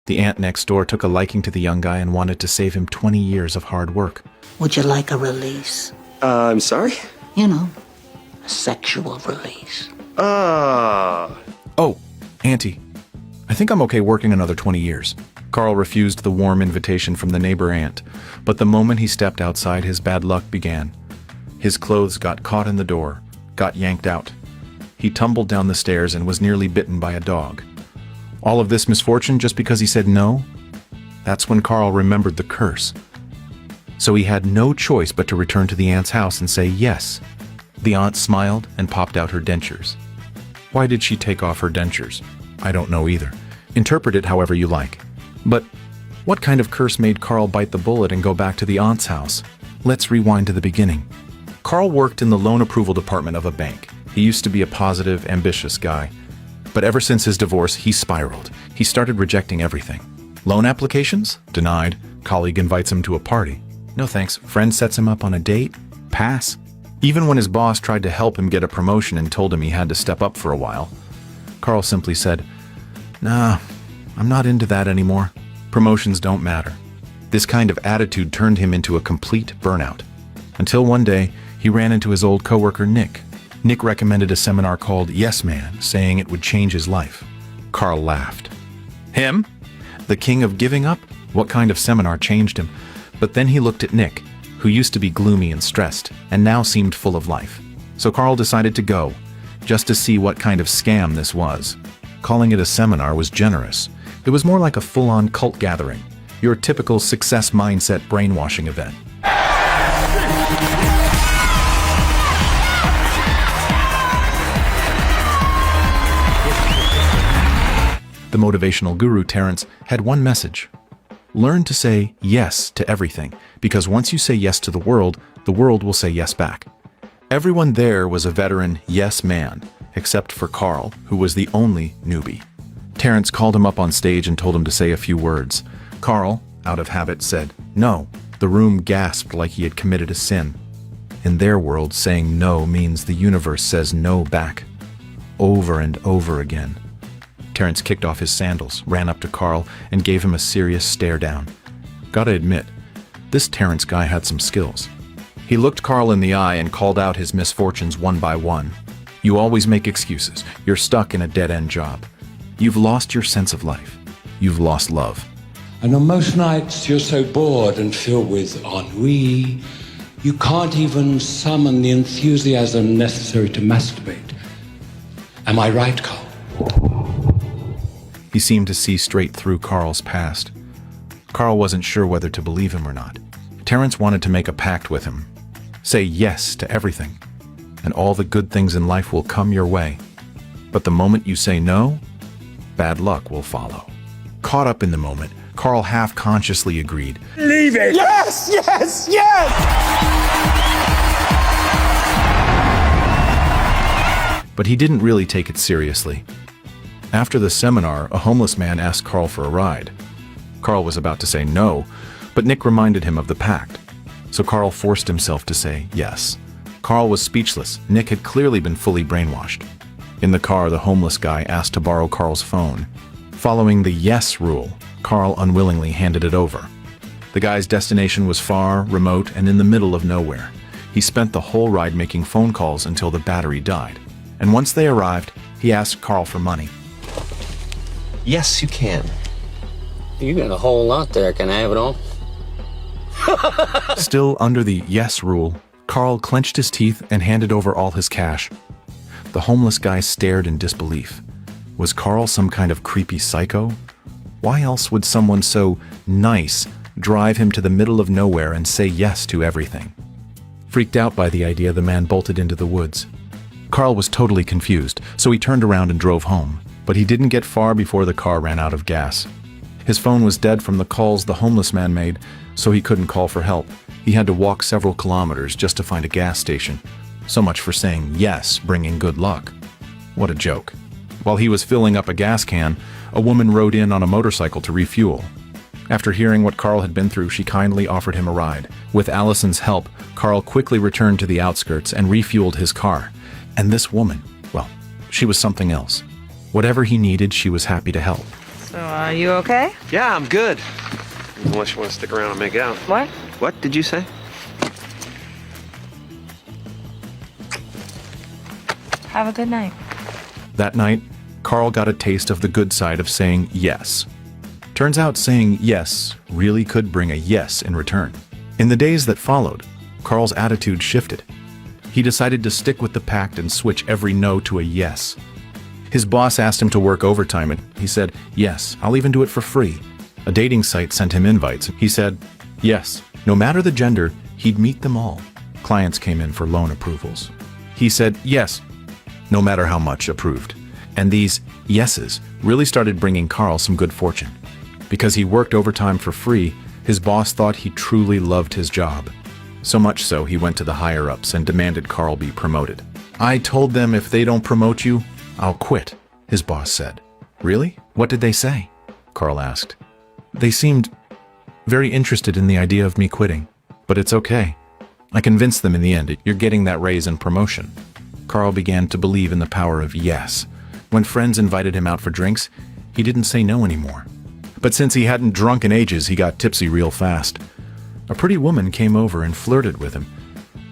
The aunt next door took a liking to the young guy and wanted to save him 20 years of hard work. Would you like a release? I'm sorry? You know, a sexual release. Oh, Auntie, I think I'm okay working another 20 years. Carl refused the warm invitation from the neighbor aunt, but the moment he stepped outside, his bad luck began. His clothes got caught in the door, got yanked out. He tumbled down the stairs and was nearly bitten by a dog. All of this misfortune just because he said no? That's when Carl remembered the curse. So he had no choice but to return to the aunt's house and say yes. The aunt smiled and popped out her dentures. Why did she take off her dentures? I don't know either. Interpret it however you like. But what kind of curse made Carl bite the bullet and go back to the aunt's house? Let's rewind to the beginning. Carl worked in the loan approval department of a bank. He used to be a positive, ambitious guy. But ever since his divorce, he spiraled. He started rejecting everything. Loan applications? Denied. Colleague invites him to a party. No thanks. Friend sets him up on a date? Pass. Even when his boss tried to help him get a promotion and told him he had to step up for a while, Carl simply said, "Nah, I'm not into that anymore. Promotions don't matter." This kind of attitude turned him into a complete burnout. Until one day, he ran into his old coworker Nick. Nick recommended a seminar called Yes Man, saying it would change his life. Carl laughed. Him? The king of giving up? What kind of seminar changed him? But then he looked at Nick, who used to be gloomy and stressed, and now seemed full of life. So Carl decided to go, just to see what kind of scam this was. Calling it a seminar was generous. It was more like a full-on cult gathering, your typical success mindset brainwashing event. The motivational guru Terrence had one message. Learn to say yes to everything, because once you say yes to the world will say yes back. Everyone there was a veteran yes man, except for Carl, who was the only newbie. Terrence called him up on stage and told him to say a few words. Carl, out of habit, said no. The room gasped like he had committed a sin. In their world, saying no means the universe says no back, over and over again. Terrence kicked off his sandals, ran up to Carl, and gave him a serious stare down. Gotta admit, this Terrence guy had some skills. He looked Carl in the eye and called out his misfortunes one by one. You always make excuses. You're stuck in a dead-end job. You've lost your sense of life. You've lost love. And on most nights, you're so bored and filled with ennui, you can't even summon the enthusiasm necessary to masturbate. Am I right, Carl? He seemed to see straight through Carl's past. Carl wasn't sure whether to believe him or not. Terrence wanted to make a pact with him. Say yes to everything, and all the good things in life will come your way. But the moment you say no, bad luck will follow. Caught up in the moment, Carl half-consciously agreed. Leave it! Yes! Yes! Yes! But he didn't really take it seriously. After the seminar, a homeless man asked Carl for a ride. Carl was about to say no, but Nick reminded him of the pact. So Carl forced himself to say yes. Carl was speechless. Nick had clearly been fully brainwashed. In the car, the homeless guy asked to borrow Carl's phone. Following the yes rule, Carl unwillingly handed it over. The guy's destination was far, remote, and in the middle of nowhere. He spent the whole ride making phone calls until the battery died. And once they arrived, he asked Carl for money. Yes, you can. You got a whole lot there. Can I have it all? Still under the yes rule, Carl clenched his teeth and handed over all his cash. The homeless guy stared in disbelief. Was Carl some kind of creepy psycho? Why else would someone so nice drive him to the middle of nowhere and say yes to everything? Freaked out by the idea, the man bolted into the woods. Carl was totally confused, so he turned around and drove home. But he didn't get far before the car ran out of gas. His phone was dead from the calls the homeless man made, so he couldn't call for help. He had to walk several kilometers just to find a gas station. So much for saying yes, bringing good luck. What a joke. While he was filling up a gas can, a woman rode in on a motorcycle to refuel. After hearing what Carl had been through, she kindly offered him a ride. With Allison's help, Carl quickly returned to the outskirts and refueled his car. And this woman, well, she was something else. Whatever he needed, she was happy to help. So, are you okay? Yeah, I'm good. Unless you want to stick around and make out. What? What did you say? Have a good night. That night, Carl got a taste of the good side of saying yes. Turns out saying yes really could bring a yes in return. In the days that followed, Carl's attitude shifted. He decided to stick with the pact and switch every no to a yes. His boss asked him to work overtime and he said, "Yes, I'll even do it for free." A dating site sent him invites. He said, yes, no matter the gender, he'd meet them all. Clients came in for loan approvals. He said, yes, no matter how much approved. And these yeses really started bringing Carl some good fortune. Because he worked overtime for free, his boss thought he truly loved his job. So much so, he went to the higher-ups and demanded Carl be promoted. "I told them if they don't promote you, I'll quit," his boss said. "Really? What did they say?" Carl asked. "They seemed very interested in the idea of me quitting, but it's okay. I convinced them in the end. You're getting that raise and promotion." Carl began to believe in the power of yes. When friends invited him out for drinks, he didn't say no anymore. But since he hadn't drunk in ages, he got tipsy real fast. A pretty woman came over and flirted with him.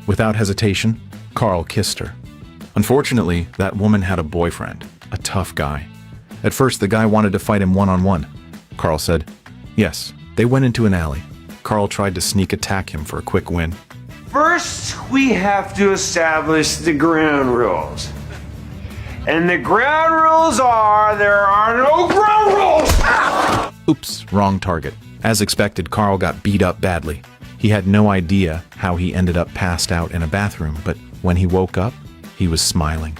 Without hesitation, Carl kissed her. Unfortunately, that woman had a boyfriend, a tough guy. At first, the guy wanted to fight him one-on-one. Carl said, yes. They went into an alley. Carl tried to sneak attack him for a quick win. First, we have to establish the ground rules. And the ground rules are there are no ground rules! Oops, wrong target. As expected, Carl got beat up badly. He had no idea how he ended up passed out in a bathroom, but when he woke up, he was smiling.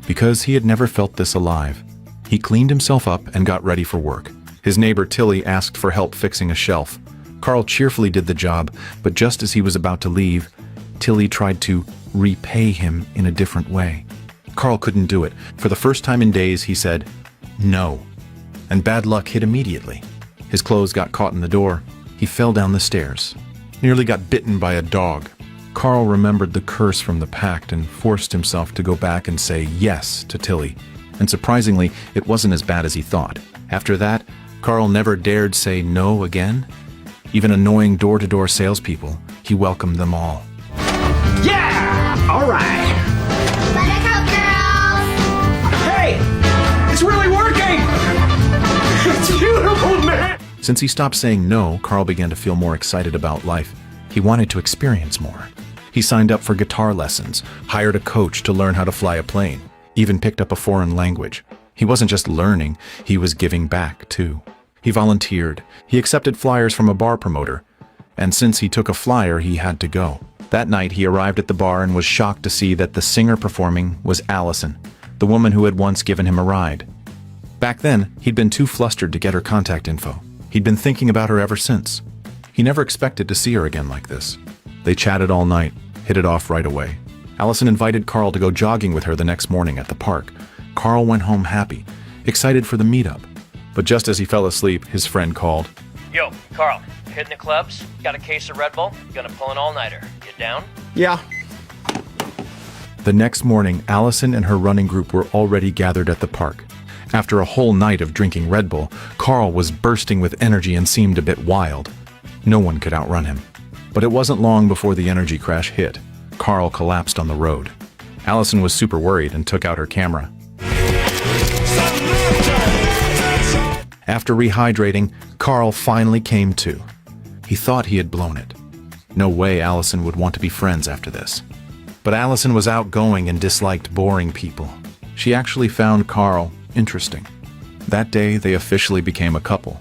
Because he had never felt this alive. He cleaned himself up and got ready for work. His neighbor Tilly asked for help fixing a shelf. Carl cheerfully did the job, but just as he was about to leave, Tilly tried to repay him in a different way. Carl couldn't do it. For the first time in days, he said, no. And bad luck hit immediately. His clothes got caught in the door. He fell down the stairs. Nearly got bitten by a dog. Carl remembered the curse from the pact and forced himself to go back and say yes to Tilly. And surprisingly, it wasn't as bad as he thought. After that, Carl never dared say no again. Even annoying door-to-door salespeople, he welcomed them all. Yeah! All right. Buttercup girls! Hey! It's really working! It's beautiful, man! Since he stopped saying no, Carl began to feel more excited about life. He wanted to experience more. He signed up for guitar lessons, hired a coach to learn how to fly a plane, even picked up a foreign language. He wasn't just learning, he was giving back, too. He volunteered. He accepted flyers from a bar promoter. And since he took a flyer, he had to go. That night, he arrived at the bar and was shocked to see that the singer performing was Allison, the woman who had once given him a ride. Back then, he'd been too flustered to get her contact info. He'd been thinking about her ever since. He never expected to see her again like this. They chatted all night, hit it off right away. Allison invited Carl to go jogging with her the next morning at the park. Carl went home happy, excited for the meetup. But just as he fell asleep, his friend called. Yo, Carl, hitting the clubs? Got a case of Red Bull? Gonna pull an all-nighter. You down? Yeah. The next morning, Allison and her running group were already gathered at the park. After a whole night of drinking Red Bull, Carl was bursting with energy and seemed a bit wild. No one could outrun him. But it wasn't long before the energy crash hit. Carl collapsed on the road. Allison was super worried and took out her camera. After rehydrating, Carl finally came to. He thought he had blown it. No way Allison would want to be friends after this. But Allison was outgoing and disliked boring people. She actually found Carl interesting. That day, they officially became a couple.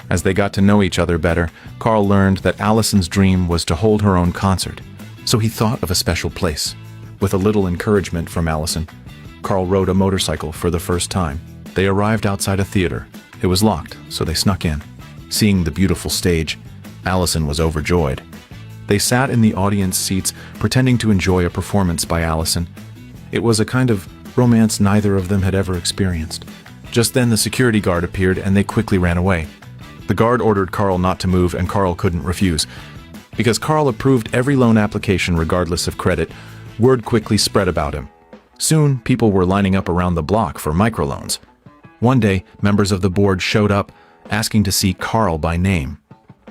As they got to know each other better, Carl learned that Allison's dream was to hold her own concert. So he thought of a special place. With a little encouragement from Allison, Carl rode a motorcycle for the first time. They arrived outside a theater. It was locked, so they snuck in. Seeing the beautiful stage, Allison was overjoyed. They sat in the audience seats, pretending to enjoy a performance by Allison. It was a kind of romance neither of them had ever experienced. Just then the security guard appeared and they quickly ran away. The guard ordered Carl not to move and Carl couldn't refuse. Because Carl approved every loan application regardless of credit, word quickly spread about him. Soon, people were lining up around the block for microloans. One day, members of the board showed up, asking to see Carl by name.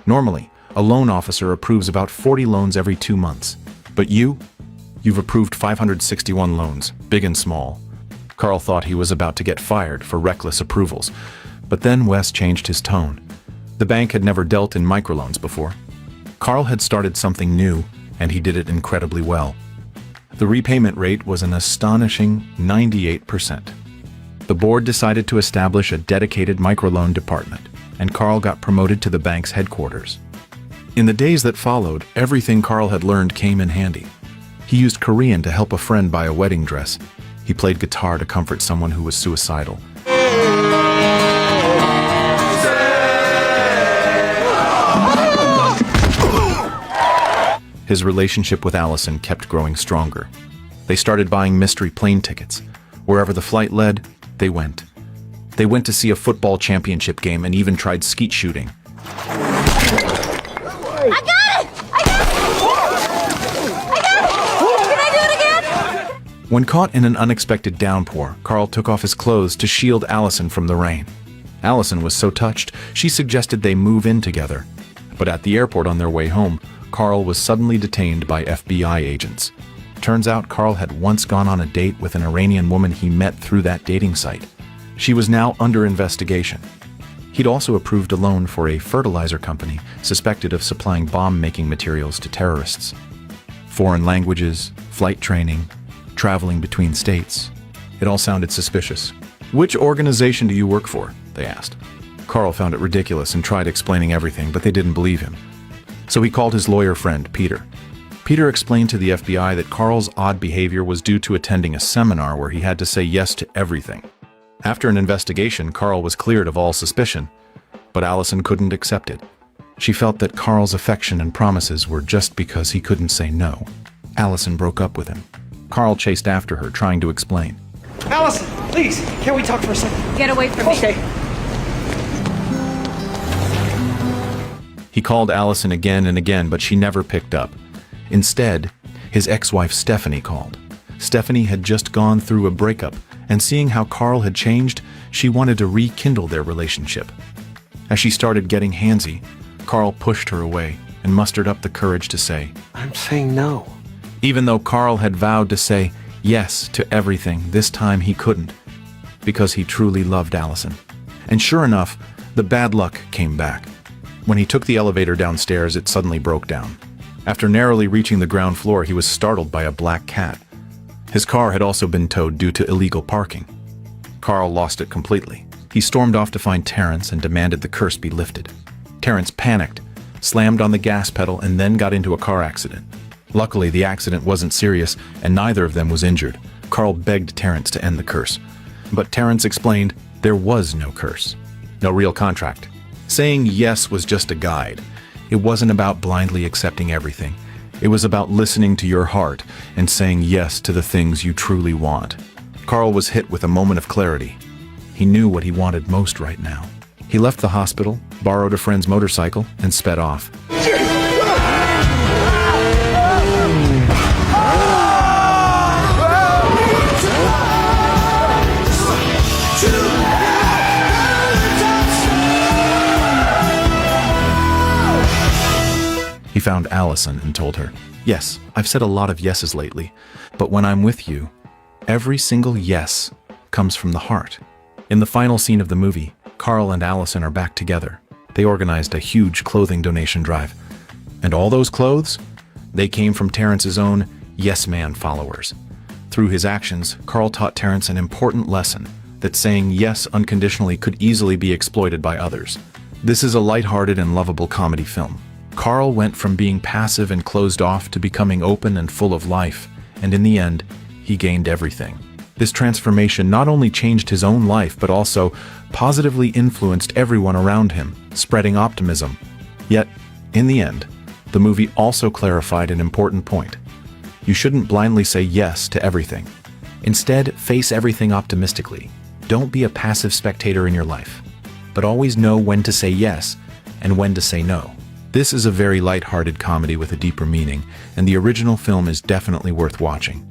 Normally, a loan officer approves about 40 loans every 2 months. But you've approved 561 loans, big and small. Carl thought he was about to get fired for reckless approvals. But then Wes changed his tone. The bank had never dealt in microloans before. Carl had started something new, and he did it incredibly well. The repayment rate was an astonishing 98%. The board decided to establish a dedicated microloan department, and Carl got promoted to the bank's headquarters. In the days that followed, everything Carl had learned came in handy. He used Korean to help a friend buy a wedding dress. He played guitar to comfort someone who was suicidal. His relationship with Allison kept growing stronger. They started buying mystery plane tickets. Wherever the flight led, they went. They went to see a football championship game and even tried skeet shooting. I got it! I got it! Can I do it again? When caught in an unexpected downpour, Carl took off his clothes to shield Allison from the rain. Allison was so touched, she suggested they move in together. But at the airport on their way home, Carl was suddenly detained by FBI agents. Turns out Carl had once gone on a date with an Iranian woman he met through that dating site. She was now under investigation. He'd also approved a loan for a fertilizer company suspected of supplying bomb-making materials to terrorists. Foreign languages, flight training, traveling between states. It all sounded suspicious. "Which organization do you work for?" they asked. Carl found it ridiculous and tried explaining everything, but they didn't believe him. So he called his lawyer friend, Peter. Peter explained to the FBI that Carl's odd behavior was due to attending a seminar where he had to say yes to everything. After an investigation, Carl was cleared of all suspicion, but Allison couldn't accept it. She felt that Carl's affection and promises were just because he couldn't say no. Allison broke up with him. Carl chased after her, trying to explain. Allison, please, can we talk for a second? Get away from me. Okay. He called Allison again and again, but she never picked up. Instead, his ex-wife Stephanie called. Stephanie had just gone through a breakup, and seeing how Carl had changed, she wanted to rekindle their relationship. As she started getting handsy, Carl pushed her away and mustered up the courage to say, I'm saying no. even though Carl had vowed to say yes to everything, this time he couldn't, because he truly loved Allison. And sure enough, the bad luck came back. When he took the elevator downstairs, it suddenly broke down. After narrowly reaching the ground floor, he was startled by a black cat. His car had also been towed due to illegal parking. Carl lost it completely. He stormed off to find Terrence and demanded the curse be lifted. Terrence panicked, slammed on the gas pedal, and then got into a car accident. Luckily, the accident wasn't serious, and neither of them was injured. Carl begged Terrence to end the curse. But Terrence explained there was no curse, no real contract. Saying yes was just a guide. It wasn't about blindly accepting everything. It was about listening to your heart and saying yes to the things you truly want. Carl was hit with a moment of clarity. He knew what he wanted most right now. He left the hospital, borrowed a friend's motorcycle, and sped off. He found Allison and told her, "Yes, I've said a lot of yeses lately, but when I'm with you, every single yes comes from the heart." In the final scene of the movie, Carl and Allison are back together. They organized a huge clothing donation drive. And all those clothes? They came from Terrence's own yes man followers. Through his actions, Carl taught Terrence an important lesson, that saying yes unconditionally could easily be exploited by others. This is a lighthearted and lovable comedy film. Carl went from being passive and closed off to becoming open and full of life, and in the end, he gained everything. This transformation not only changed his own life, but also positively influenced everyone around him, spreading optimism. Yet, in the end, the movie also clarified an important point. You shouldn't blindly say yes to everything. Instead, face everything optimistically. Don't be a passive spectator in your life, but always know when to say yes and when to say no. This is a very light-hearted comedy with a deeper meaning, and the original film is definitely worth watching.